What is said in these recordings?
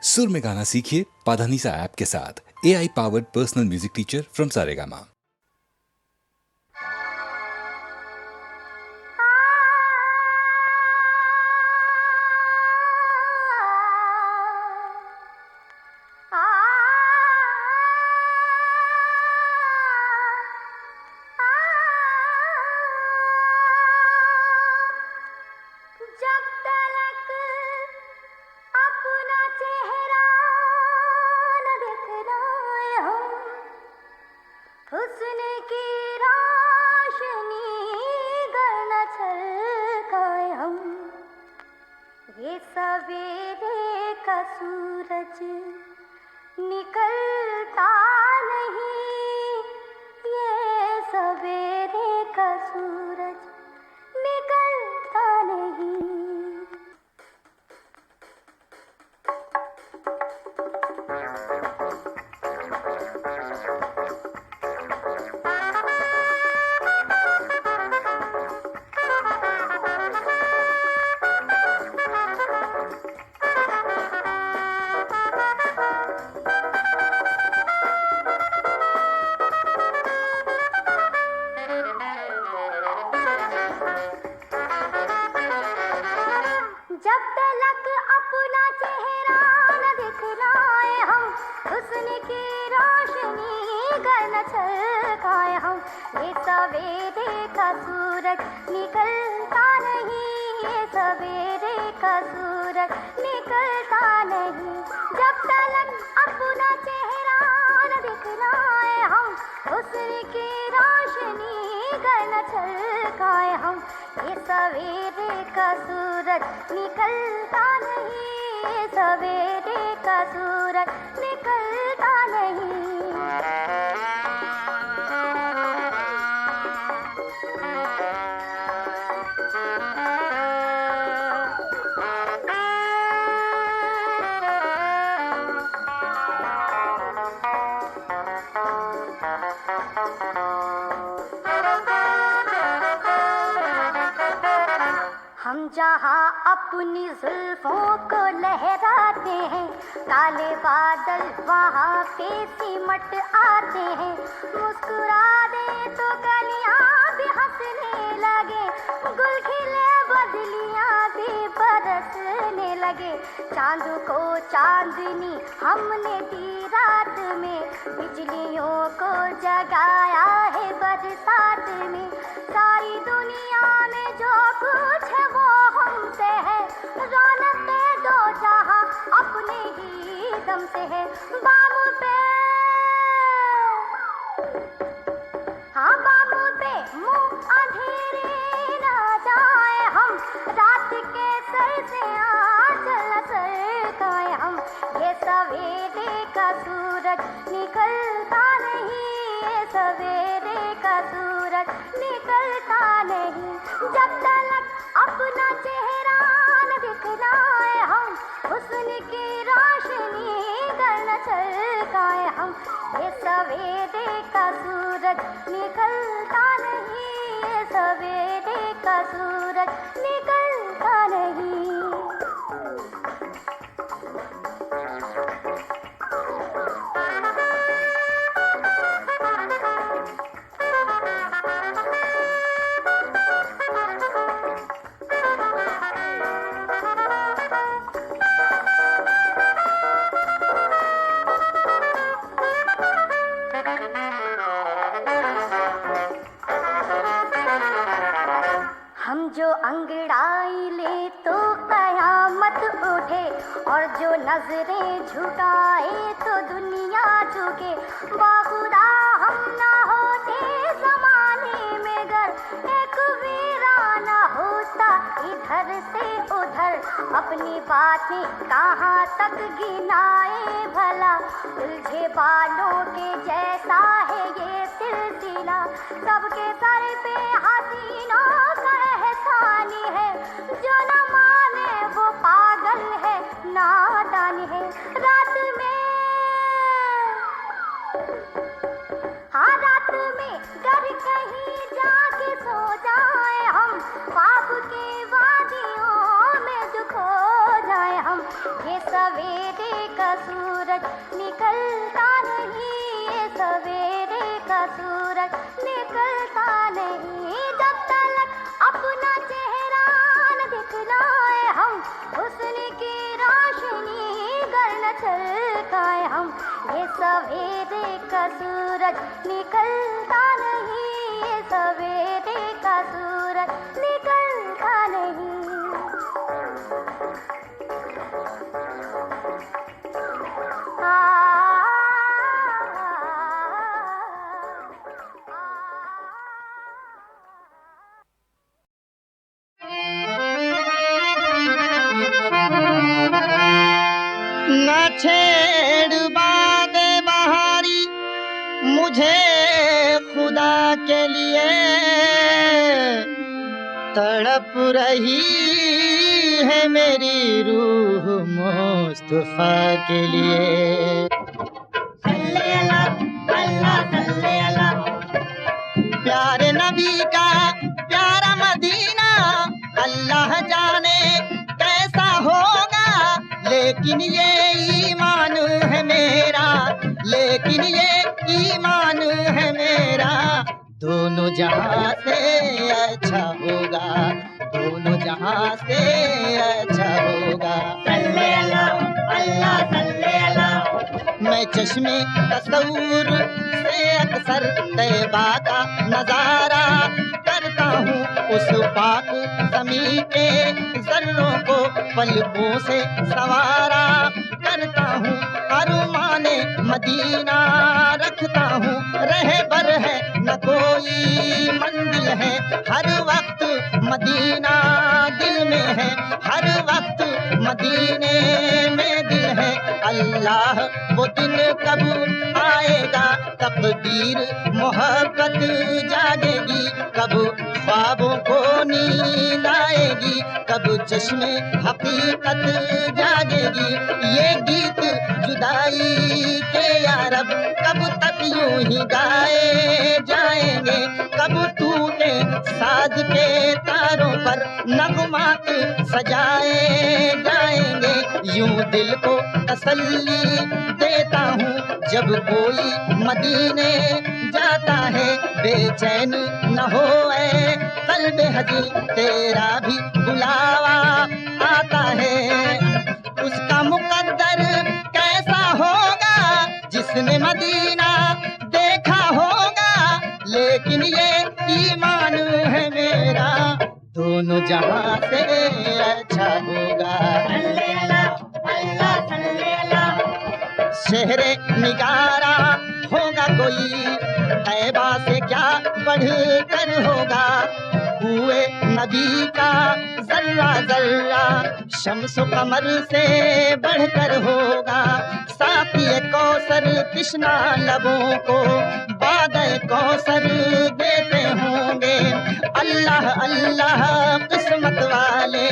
सुर में गाना सीखिए पाधानीसा ऐप के साथ। AI powered personal music teacher from Saregama. जब तलक अपना चेहरा न दिखलाए हम, हुस्न की रोशनी गर न छलकाए हम, ये सवेरे का सूरज निकलता नहीं, ये सवेरे का सूरज निकलता नहीं। जब तलक अपना चेहरा न दिखलाए हम, हुस्न की रोशनी गर न छलकाए हम, ये सवेरे का सूरज निकलता नहीं, ये सवेरे का सूरज निकलता नहीं। जब तलक अपना चेहरा न दिखलाए हम, हुस्न की रोशनी गर न छलकाए हम, ये सवेरे का सूरज निकलता नहीं, ये सवेरे का सूरज निकलता नहीं। हम जहाँ अपनी जुल्फों को लहराते हैं, काले बादल वहाँ पे सिमट आते हैं। मुस्कुरा दे तो कलियाँ भी हंसने लगे, गुल खिले बदलियाँ भी बरसने लगे। चांद को चांदनी हमने दी रात में, बिजलियों को जगाया है बरसात में। सारी दुनिया में जो कुछ है वो हमसे है, रौनक दो जहां अपने ही दम से है। बाम पे हाँ बाम पे मुंह अंधेरे ना जाए हम, रात के सर से आंचल सरकाए हम, ये सवेरे का सूरज निकलता नहीं, ये सवेरे का सूरज निकलता नहीं। जब तलक अपना चेहरा न दिखलाए हम, हुस्न की रोशनी गर न छलकाए हम, ये सवेरे का सूरज निकलता नहीं, ये सवेरे का सूरज निकलता नहीं। हम जो अंगड़ाई ले तो कयामत उठे, और जो नजरें झुकाए तो दुनिया झुके। बाखुदा हम ना होते जमाने में गर, एक वीराना होता इधर से उधर। अपनी बातें कहाँ तक गिनाए भला, उलझे बालों के जैसा है ये सिलसिला। सबके सर पे हसीनों का एहसानी है, जो न माने वो पागल है, नादान है। रात में हाँ रात में गर कहीं जाके सो जाए हम, ख्वाब के वादियों में जो खो जाए हम, ये सवेरे का का सूरज निकलता नहीं, ये सवेरे का सूरज निकलता नहीं। जब तक अपना चेहरा न दिखलाए हम, हुस्न की रोशनी घर न चलकाए हम। ये सवेरे का सूरज निकलता नहीं, ये सवेरे का सूरज निकलता नहीं। न छेड़ बादे बहारी मुझे खुदा के लिए, तड़प रही है मेरी रूह मुस्तफा के लिए। सल्ले अल्लाह अल्लाह सल्ले अल्लाह, प्यारे नबी का प्यारा मदीना, अल्लाह जाने कैसा होगा, लेकिन ये ईमान है मेरा, लेकिन ये ईमान है मेरा। दोनों जहां से अच्छा होगा, दोनों जहां से अच्छा होगा। सल्ले अल्लाह अल्लाह सल्ले अल्लाह। मैं चश्मे तसव्वुर से अक्सर तैबा का नजारा करता हूँ, उस पाक ज़मीं के ज़र्रों को पलकों से सवारा करता हूँ। अरमाने मदीना रखता हूँ, रहबर है न कोई मंजिल है, हर वक्त मदीना दिल में है, हर वक्त मदीने में दिल है। अल्लाह वो दिन कब आएगा, तकदीर मोहब्बत जागेगी, कब ख्वाबों को नींद आएगी, कब चश्मे हकीकत जागेगी। ये गीत जुदाई के यारब कब तक यूं ही गाए जाएंगे, कब टूटे साज के तारों पर नगमात सजाए जाएंगे। यूं दिल को तसल्ली देता हूँ जब कोई मदीने जाता है, बेचैन न हो ऐ कल्बे हजी, तेरा भी बुलावा आता है। उसका मुकद्दर कैसा होगा जिसने मदीना देखा होगा, लेकिन ये ईमान है मेरा, दोनों जहां से अच्छा होगा। शहरे निगारा होगा कोई, तैबा से क्या बढ़ कर होगा, हुए नबी का जर्रा जर्रा शम्स कमर से बढ़कर होगा। साक़ी कौसर कृष्णा लबों को बादे कौसर देते होंगे। अल्लाह अल्लाह किस्मत वाले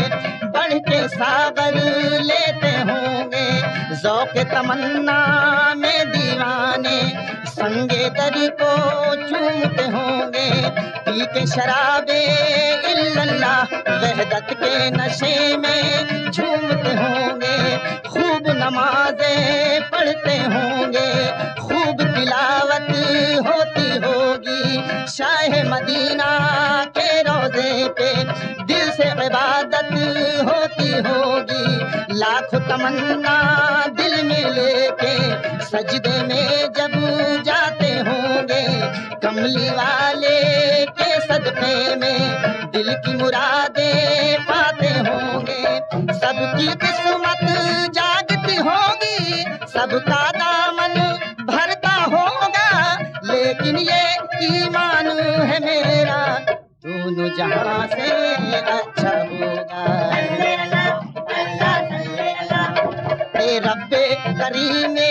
बढ़ के सागर लेते होंगे। ज़ौक़ तमन्ना में दीवाने संगे दर को चूमते होंगे। पी के शराबे इल्लल्लाह वहदत के नशे में झूमते होंगे। खूब नमाज़ें पढ़ते होंगे, खूब तिलावत होती होगी। शाह मदीना के रोज़े पे दिल से इबादत होती होगी। लाख तमन्ना दिल में लेके सजदे में जब जाते होंगे। कमली वाले के सदक़े में दिल की मुरादें पाते होंगे। सबकी किस्मत जागती होगी, सबका दामन भरता होगा, लेकिन ये ईमान है मेरा, दोनों जहां से अच्छा होगा। रब्बे करीमे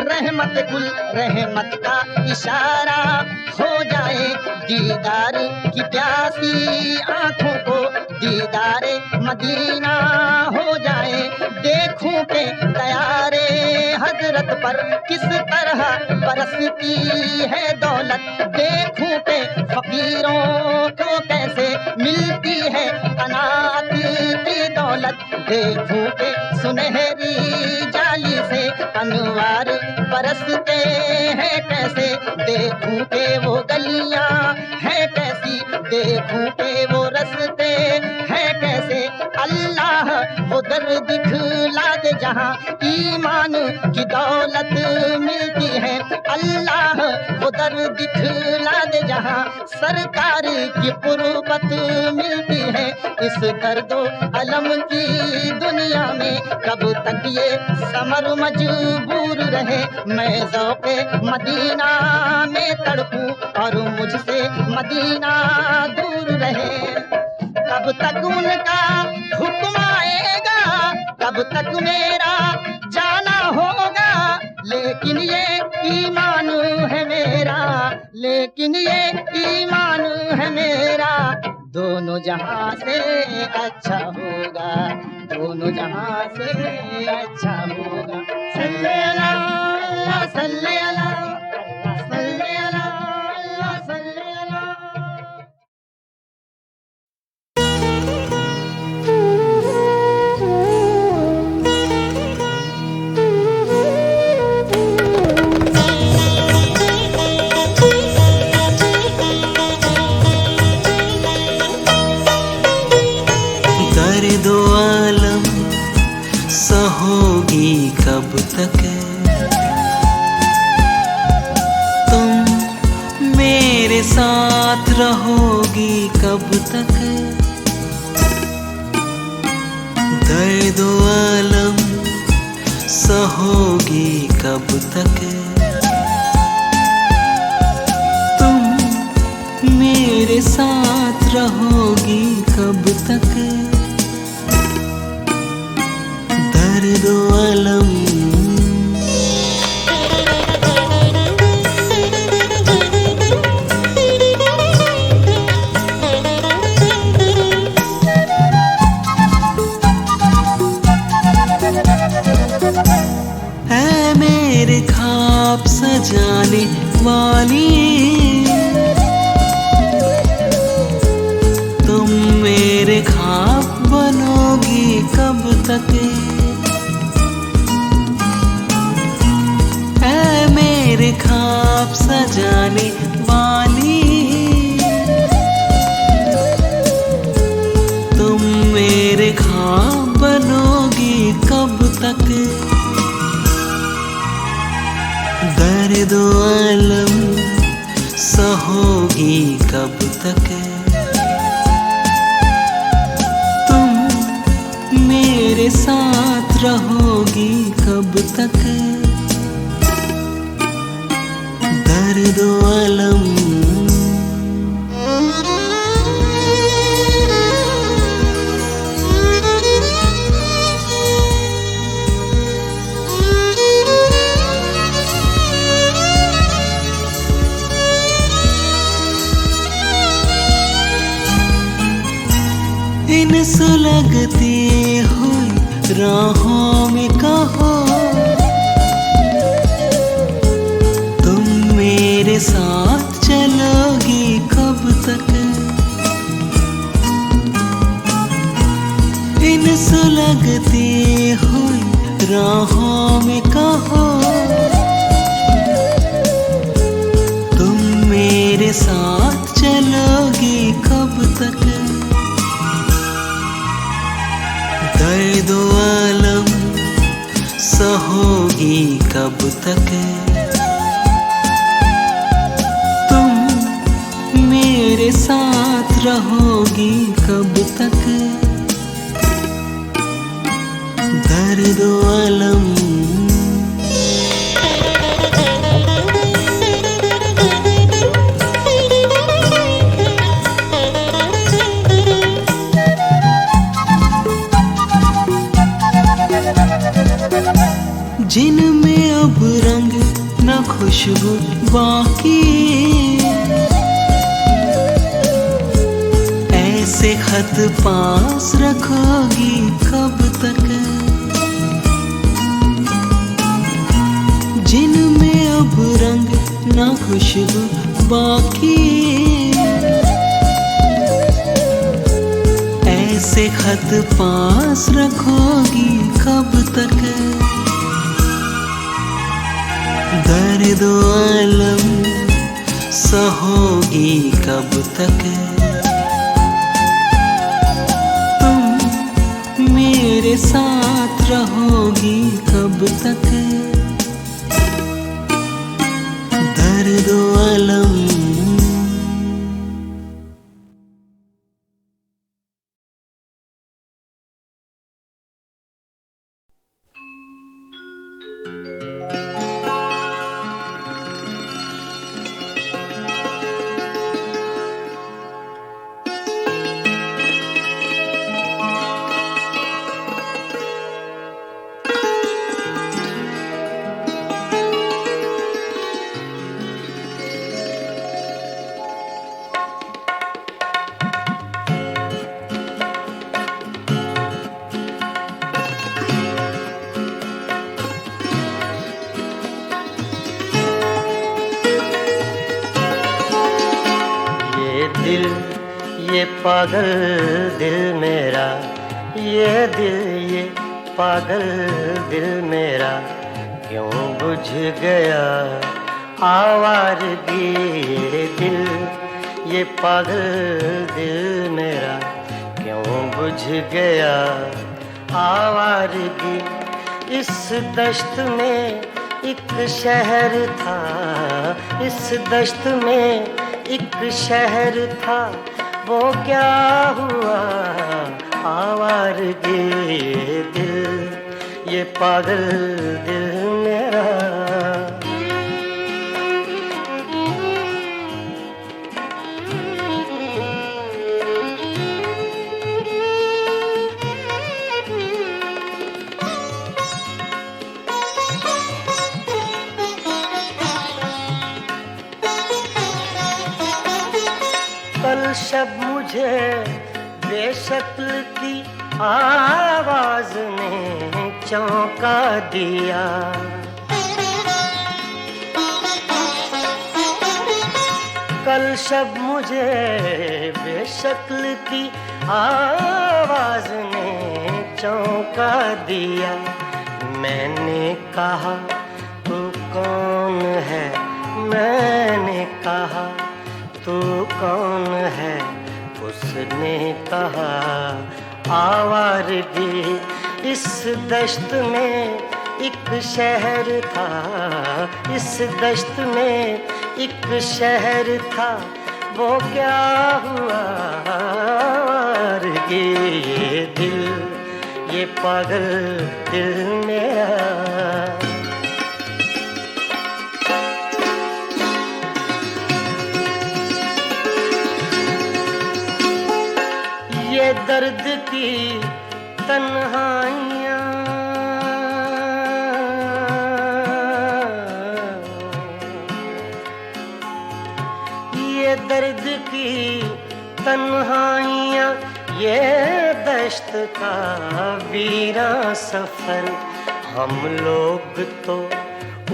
रहमत कुल रहमत का इशारा हो जाए। दीदार की प्यासी आंखों को दीदारे मदीना हो जाए। देखूं के तयारे हजरत पर किस तरह बरसती है दौलत। देखूं के फकीरों को कैसे मिलती है कनात की दौलत। देखूं के सुनहरी जाली से अनवार बरसते हैं कैसे, देखूं के वो गलियां हैं कैसी, देखूं के वो रस्ते हैं कैसे। अल्लाह वो दर दिखला दे जहां ईमान की दौलत मिलती है, अल्लाह वो दर दिखला दे जहां सरकार की कुर्बत मिलती है। इस दर्दो अलम की दुनिया में कब तक ये समर मजबूर रहे, मैं ज़ौक़े मदीना में तड़पूं और मुझसे मदीना दूर रहे। कब तक उनका हुक्म आएगा, कब तक मेरा जाना होगा, लेकिन ये ईमान है मेरा, लेकिन ये ईमान है मेरा, दोनों जहां से अच्छा होगा, दोनों जहां से अच्छा होगा। सल्ले अला अल्लाह सल्ले अला सल्ले अला अल्लाह सल्ले अला। दर्दो आलम सहोगी कब तक, तुम मेरे साथ रहोगी कब तक। दर्दो आलम सहोगी कब तक, तुम मेरे साथ रहोगी कब तक। दर्दो अलम है मेरे ख्वाब सजाने वाली, तुम मेरे ख्वाब बनोगी कब तक। मेरे ख्वाब सजाने वाली, तुम मेरे ख्वाब बनोगी कब तक। दर्दो अलम सहोगी कब तक, तुम मेरे साथ रहोगी कब तक। दर्दो अलम इन सुलगती हुई राहों में कहो, मेरे साथ चलोगी कब तक। इन सुलगती हुई राहों में कहो, तुम मेरे साथ चलोगी कब तक। दर्दो अलम सहोगी कब तक, मेरे साथ रहोगी कब तक। दर्दो अलम जिनमें अब रंग न खुशबू बाकी, ऐसे खत पास रखोगी कब तक। जिनमें अब रंग न खुशबू बाकी, ऐसे खत पास रखोगी कब तक। दर्द अलम सहोगी कब तक, तुम मेरे साथ रहोगी कब तक। दर्द अलम ये पागल दिल मेरा, ये दिल ये पागल दिल मेरा, क्यों बुझ गया आवारगी। ये दिल ये पागल दिल मेरा, क्यों बुझ गया आवारगी। इस दश्त में एक शहर था, इस दश्त में एक शहर था, वो क्या हुआ आवारगी। ये दिल ये पागल दिल मेरा। कल शब मुझे बेशक्ल की आवाज ने चौंका दिया। कल शब मुझे बेशक्ल की आवाज ने चौंका दिया। मैंने कहा तू कौन है, मैंने कहा तू कौन है, उसने कहा आवारगी। इस दश्त में एक शहर था, इस दश्त में एक शहर था, वो क्या हुआ आवारगी। ये दिल ये पागल दिल मेरा। ये दर्द की तन्हाइयाँ, ये दर्द की तन्हाइयाँ, ये दश्त का वीरां सफर। हम लोग तो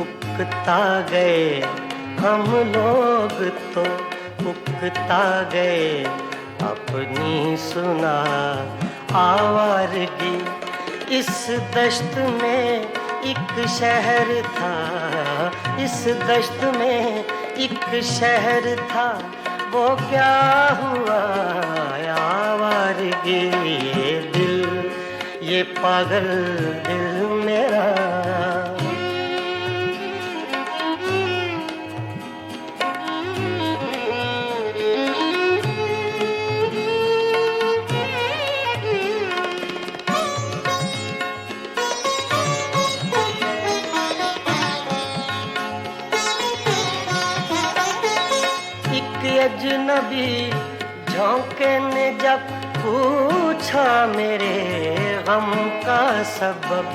उकता गए, हम लोग तो उकता गए, अपनी सुना आवारगी। इस दश्त में एक शहर था, इस दश्त में एक शहर था, वो क्या हुआ आवारगी। ये दिल ये पागल दिल मेरा। अजनबी झोंके ने जब पूछा मेरे गम का सबब,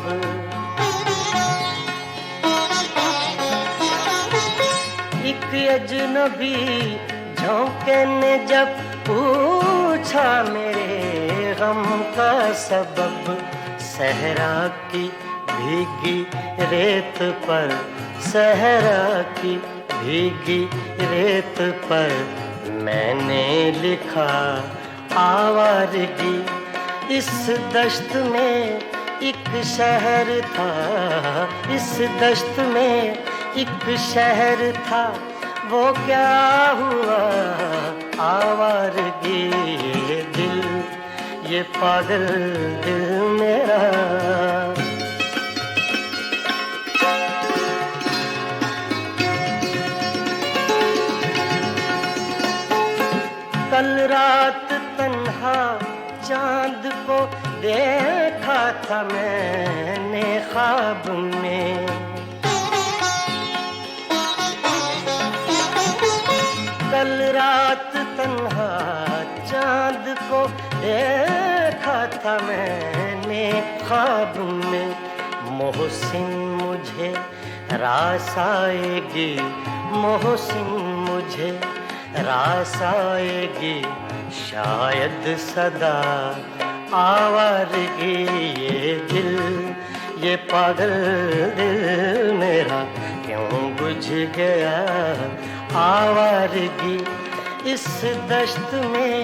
एक अजनबी झोंके ने जब पूछा मेरे गम का सबब। सहरा की भीगी रेत पर, सहरा की भीगी रेत पर मैंने लिखा आवारगी। इस दश्त में एक शहर था, इस दश्त में एक शहर था वो क्या हुआ आवारगी ये दिल, ये पागल दिल मेरा। कल रात तन्हा चांद को देखा था मैंने ख्वाब में, कल रात तन्हा चांद को देखा था मैंने ख्वाब में। मोहसिन मुझे रास आएगी, मोहसिन मुझे रास आएगी, शायद सदा आवारगी ये दिल, ये पागल दिल मेरा क्यों बुझ गया आवारगी। इस दश्त में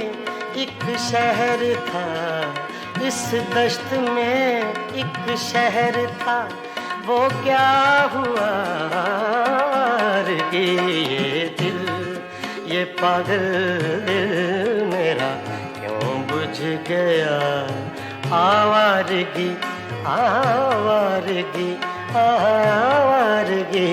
एक शहर था, इस दश्त में एक शहर था, वो क्या हुआ आवारगी ये दिल, ये पागल दिल मेरा क्यों बुझ गया आवारगी, आवारगी, आवारगी।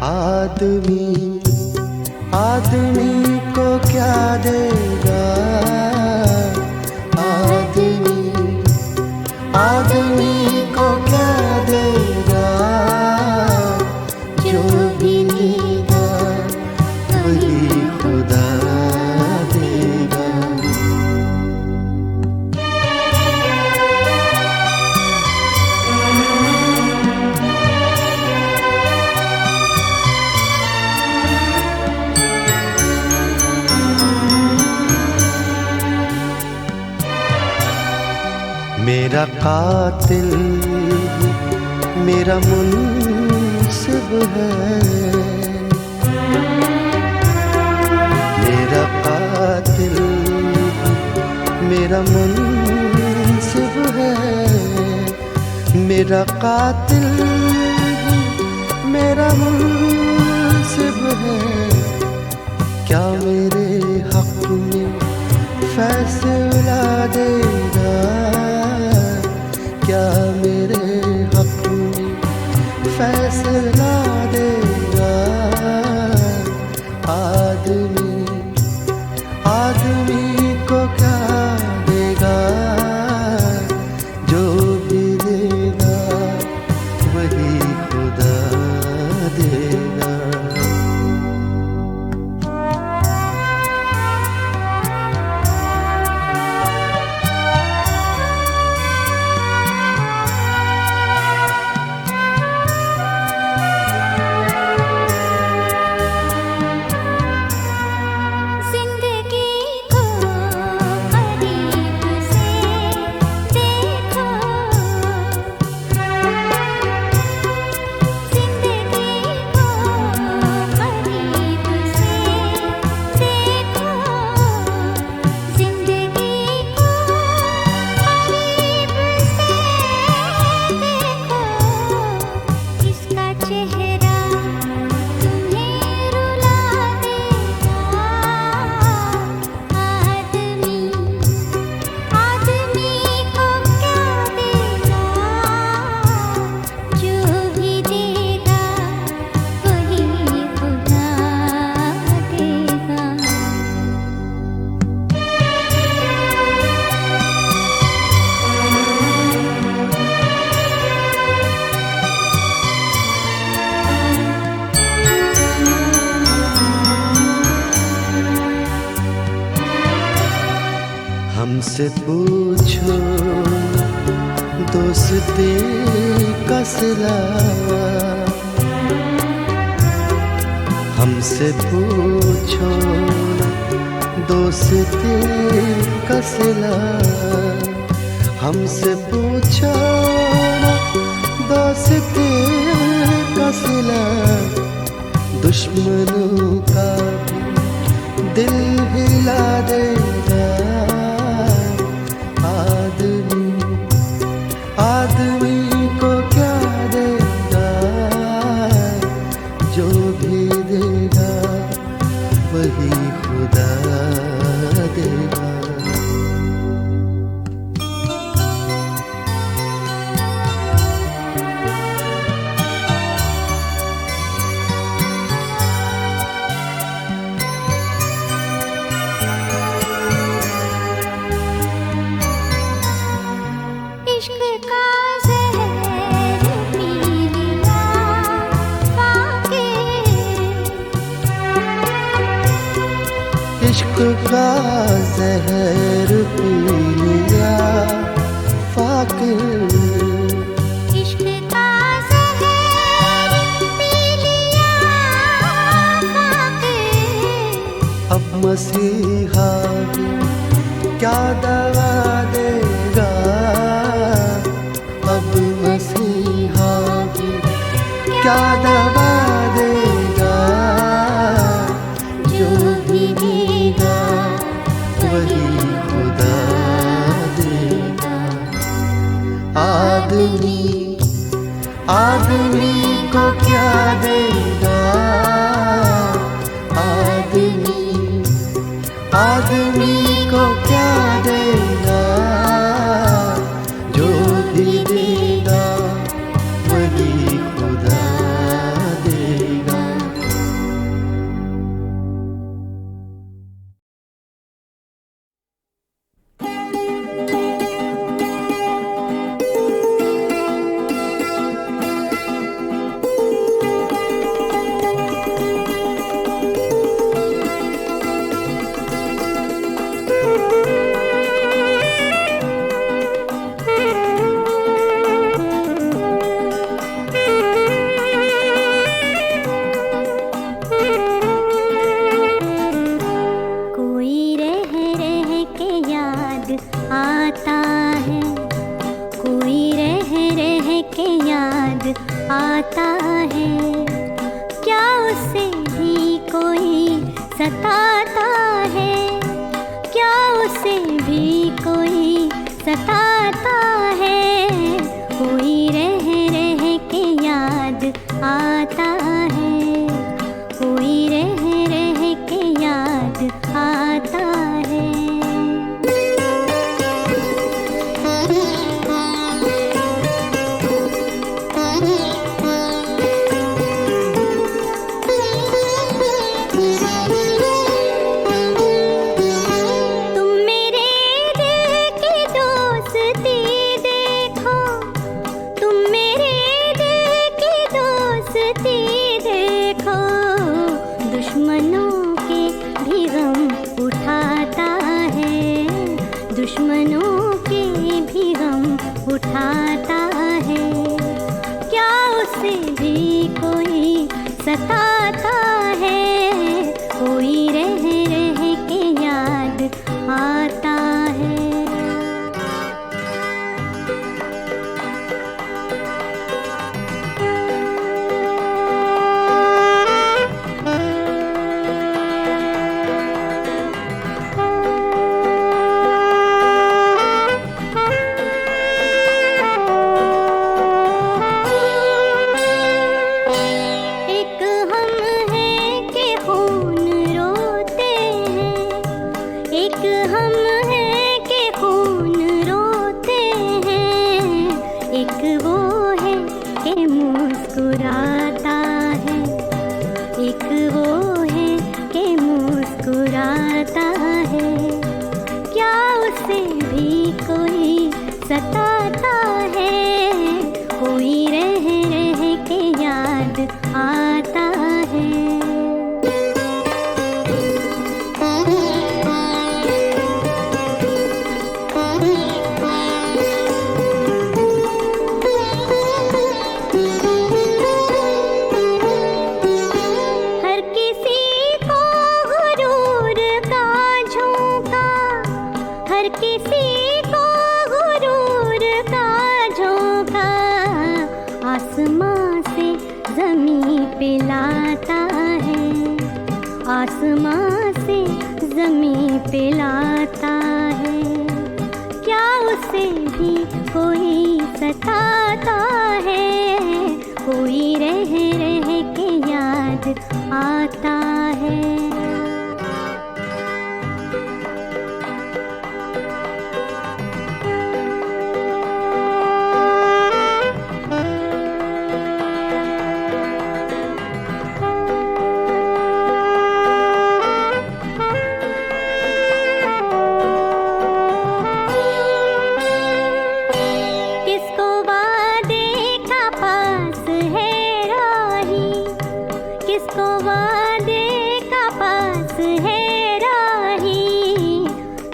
आदमी आदमी को क्या देगा, आदमी आदमी को क्या देगा, जो भी देगा वही खुदा देगा। मेरा कातिल मेरा मुनसिब है, मेरा कातिल मेरा मुनसिब है, मेरा कातिल मेरा मुनसिब है। क्या मेरे हक में फैसला देगा, क्या मेरे हक में फैसला देगा। आदमी आदमी को क्या देगा, जो भी देगा वही खुदा देगा। हमसे पूछो दोस्ती का सिला, हमसे पूछो दोस्ती का सिला, हमसे पूछो दोस्ती का सिला। दुश्मनों का दिल हिला देगा आदमी, आदमी को क्या देगा, जो भी देगा वही खुदा देगा। इश्क का ज़हर पी लिया फ़ाक़िर, इश्क का ज़हर पी लिया फ़ाक़िर। अब मसीहा भी क्या दवा देगा, अब मसीहा भी क्या दवा देगा, जो भी देगा वही खुदा देगा। आदमी, आदमी को क्या देगा, आदमी, आदमी को क्या देगा, जो भी देगा वही खुदा देगा। आता है, क्या उसे भी कोई सताता है, क्या उसे भी कोई सताता है। कोई रह रह के याद आता है, कोई रह रह के याद आता है। दुश्मनों के भी गम उठाता है, क्या उसे भी कोई सताता है। कोई रह रह के याद आता है। मुस्कुराता है, एक वो है कि मुस्कुराता है, क्या उसे भी कोई सताता है। कोई रह रह के याद आता है। हर किसी को गुरूर का झोंका आसमां से ज़मीं पे लाता है, आसमां से ज़मीं पे लाता है। क्या उसे भी कोई सताता है, कोई रह रह के याद आता है।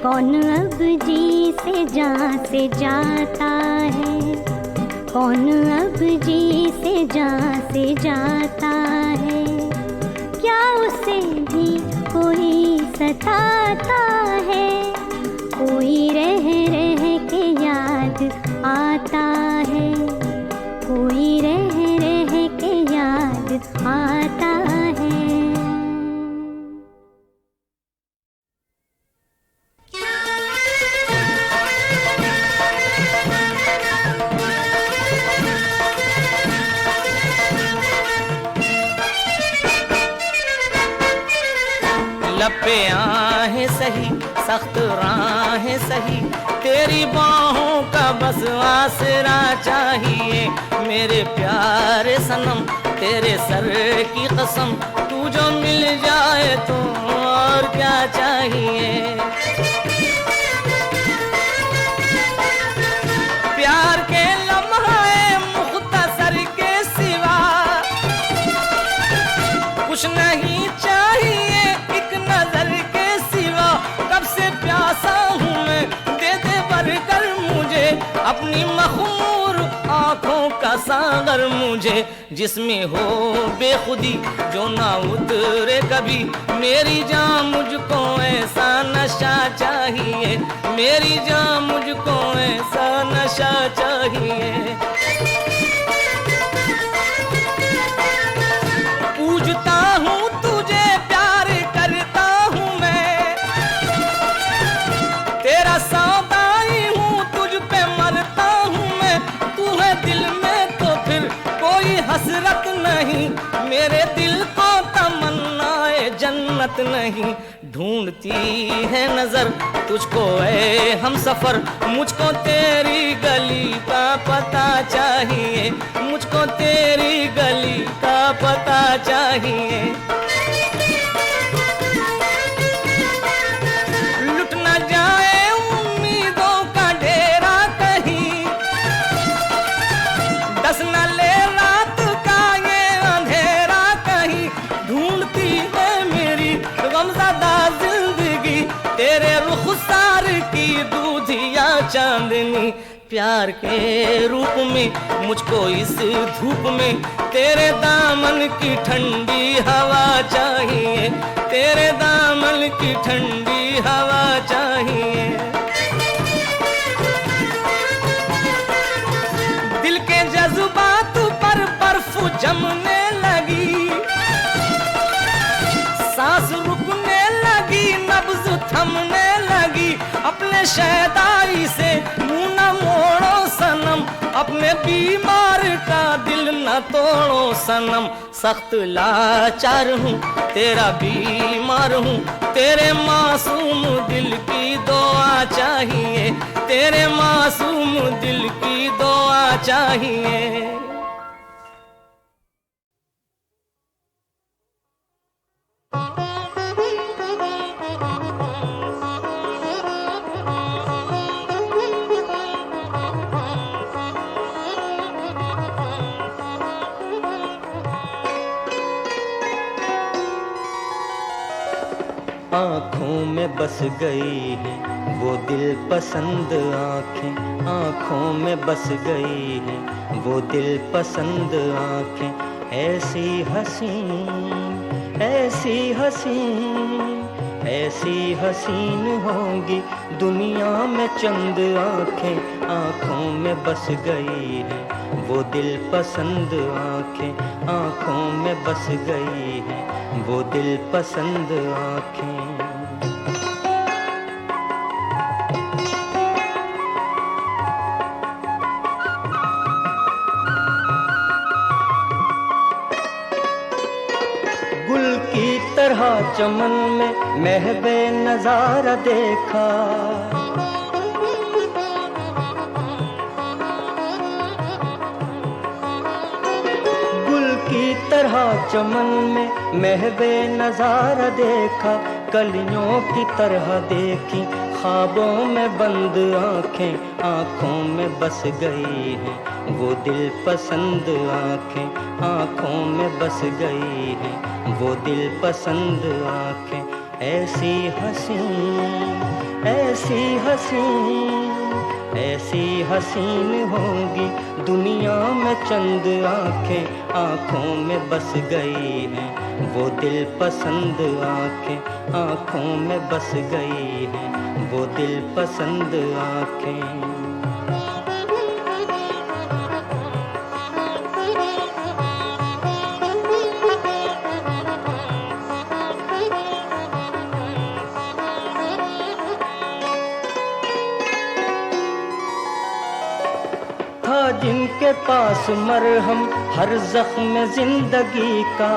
कौन अब जी से जान से जाता है, कौन अब जी से जान से जाता है। क्या उसे भी कोई सताता है, कोई रह रह के याद आता है, कोई रह रह के याद आता है। लपे आहें सही, सख्त राहें सही, तेरी बाहों का बस आसरा चाहिए। मेरे प्यारे सनम तेरे सर की कसम, तू जो मिल जाए तो और क्या चाहिए। प्यार के लम्हे मुख्तसर के सिवा कुछ नहीं चाहिए, एक नजर के सिवा। कब से प्यासा हूँ मैं, दे दे भरकर मुझे अपनी मखमूर आँखों का सागर मुझे। जिसमें हो बेखुदी जो ना उतरे कभी, मेरी जान मुझको ऐसा नशा चाहिए, मेरी जान मुझको ऐसा नशा चाहिए। पूजता हूँ तुझे, प्यार करता हूँ मैं, तेरा सौदाई हूँ, तुझ पे मरता हूँ मैं। तू है दिल में तो फिर कोई हसरत नहीं, मेरे दिल को तमन्नाए जन्नत नहीं। ढूंढती है नजर तुझको ऐ हम सफर, मुझको तेरी गली का पता चाहिए, मुझको तेरी गली का पता चाहिए। लुट न जाए उम्मीदों का डेरा कहीं, दस न ले रात का ये अंधेरा कहीं। ढूंढती है मेरी गमज़दा जिंदगी, तेरे रुखसार की दूधिया चांदनी। प्यार के रूप में मुझको इस धूप में, तेरे दामन की ठंडी हवा चाहिए, तेरे दामन की ठंडी हवा चाहिए। दिल के जज्बात पर बर्फ जमने लगी, सांस रुकने लगी, नब्ज थमने लगी। अपने शहदाई से मुंह न मोड़ो सनम, अपने बीमार का दिल न तोड़ो सनम। सख्त लाचार हूँ, तेरा बीमार हूँ, तेरे मासूम दिल की दुआ चाहिए, तेरे मासूम दिल की दुआ चाहिए। आँखों में बस गई है वो दिल पसंद आँखें, आँखों में बस गई है वो दिल पसंद आँखें। ऐसी हसीन, ऐसी हसीन, ऐसी हसीन होंगी दुनिया में चंद आंखें, आंखों में बस गई है वो दिल पसंद आंखें, आंखों में बस गई है वो दिल पसंद आंखें। गुल की तरह चमन में महबे नजारा देखा, गुल की तरह चमन में महबे नजारा देखा, कलियों की तरह देखी ख्वाबों में बंद आंखें, आंखों में बस गई है वो दिल पसंद आंखें, आंखों में बस गई है वो दिल पसंद आंखें। ऐसी हसीन, ऐसी हसीन, ऐसी हसीन होंगी दुनिया में चंद आंखें, आंखों में बस गई है वो दिल पसंद आंखें, आंखों में बस गई है वो दिल पसंद आंखें। जिनके पास मरहम हर जख्म जिंदगी का,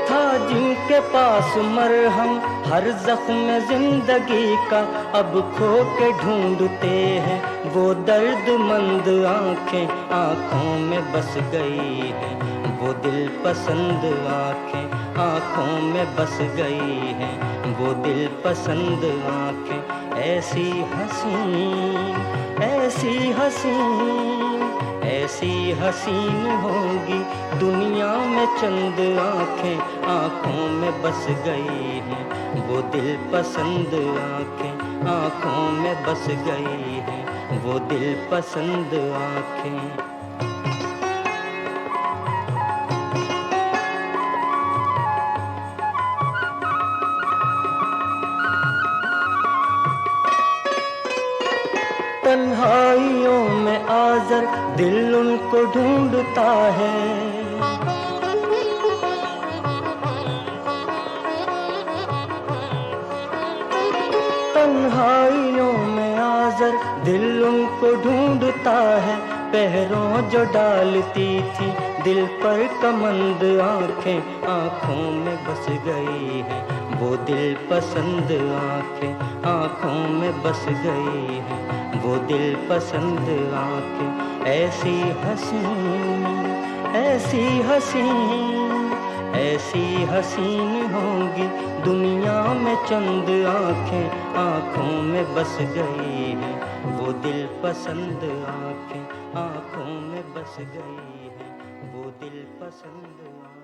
था जिनके पास मरहम हर जख्म जिंदगी का, अब खो के ढूंढते हैं वो दर्दमंद आंखें, आंखों में बस गई है वो दिल पसंद आंखें, आंखों में बस गई है वो दिल पसंद आंखें। ऐसी हसीन, ऐसी हसीन, ऐसी हसीन होंगी दुनिया में चंद आंखें, आंखों में बस गई है वो दिल पसंद आंखें, आंखों में बस गई है वो दिल पसंद आंखें। तन्हाइयों में आज़र दिल उनको ढूंढता है, तन्हाइयों में आज़र दिल उनको ढूंढता है, पहरों जो डालती थी दिल पर कमंद आंखें, आंखों में बस गई है वो दिल पसंद आंखें, आंखों में बस गई है वो दिल पसंद आंखें। ऐसी हसीन, ऐसी हसीन, ऐसी हसीन होंगी दुनिया में चंद आंखें, आंखों में बस गई है वो दिल पसंद आंखें, आंखों में बस गई है वो दिल पसंद आंखें।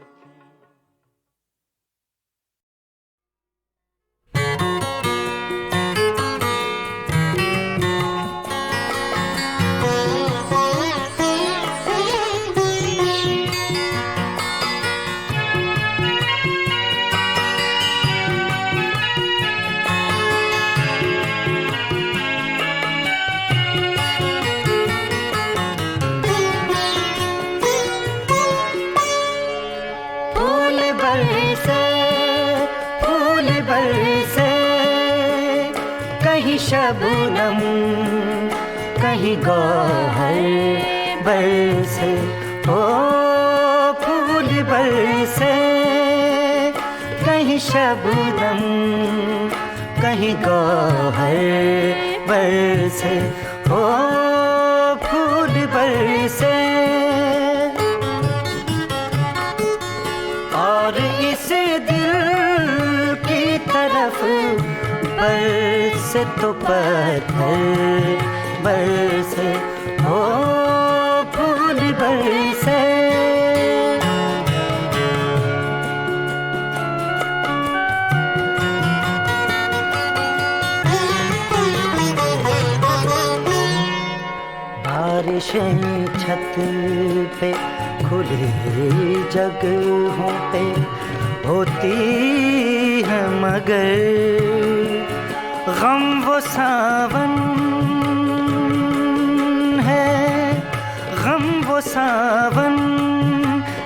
कहीं शबनम कहीं गौहर बरसे, ओ फूल बरसे, कहीं शबनम कहीं गौहर बरसे, ओ फूल बरसे। और इस दिल की तरफ बरसे तो पत्थर बरसे, ओ फूल बरसे। बारिशें छत पे खुले जगहों पे होती है मगर गम वो सावन है, गम वो सावन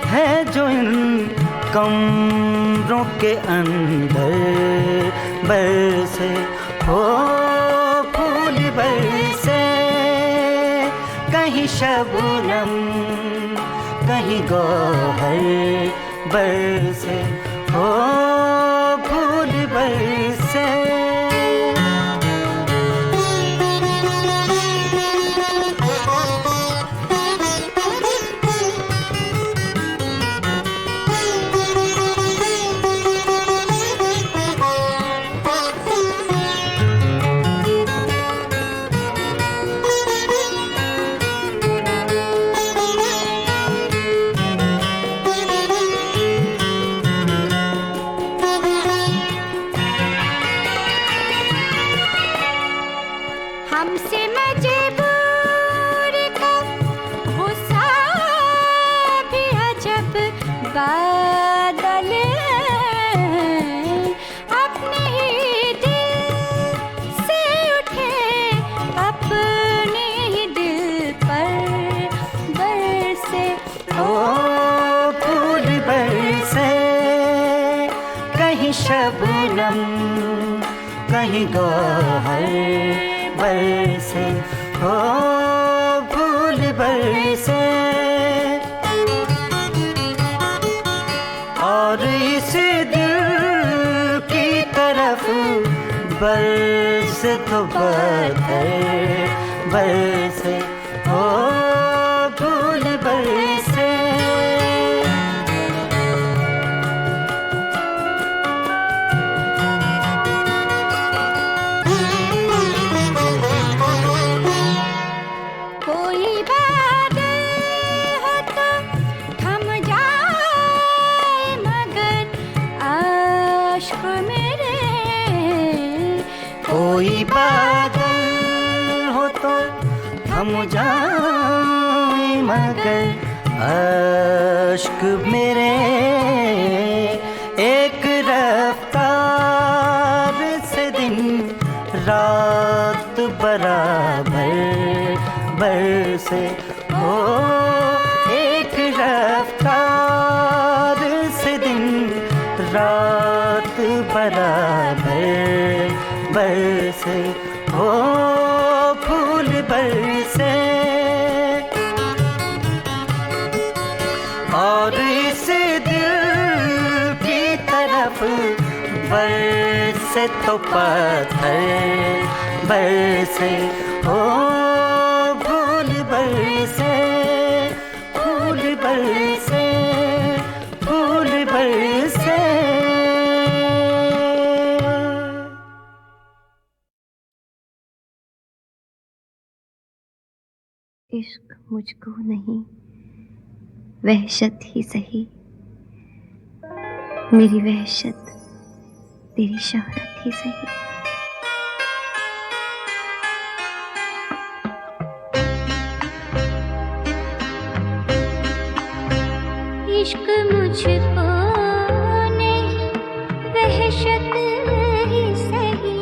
है जो इन कमरों के अंदर बरसे। हो फूल बरसे, कहीं शबनम कहीं गौहर बरसे। हो फूल बरसे। हमसे मजबूर का गुस्सा भी अजब बादल है, अपने ही दिल से उठे अपने ही दिल पर बरसे। ओ फूल बरसे, कहीं शबनम कहीं गौहर बरसे। हो फूल बरसे। और इस दिल की तरफ बरसे तो पत्थर बरसे। हो फूल बरसे। कोई बादल हो तो थम जाए मगर आश्क मेरे। कोई बादल हो तो थम जाए मगर अश्क मेरे। एक रफ्तार से दिन रात बराबर बरसे। हो एक रफ्तार से दिन रात बराबर बरसे। हो फूल बरसे। और इस दिल की तरफ बरसे तो पत्थर बरसे। हो फूल बरसे, फूल बरसे, फूल बरसे। इश्क मुझको नहीं, वहशत ही सही, मेरी वहशत तेरी शोहरत ही सही। इश्क मुझको नहीं, वहशत ही सही,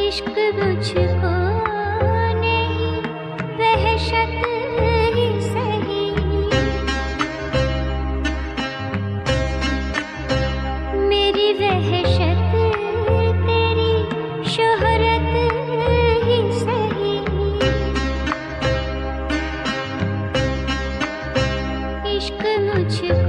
इश्क मुझको नहीं, वहशत ही सही, मेरी वहशत तेरी शोहरत ही सही। इश्क मुझको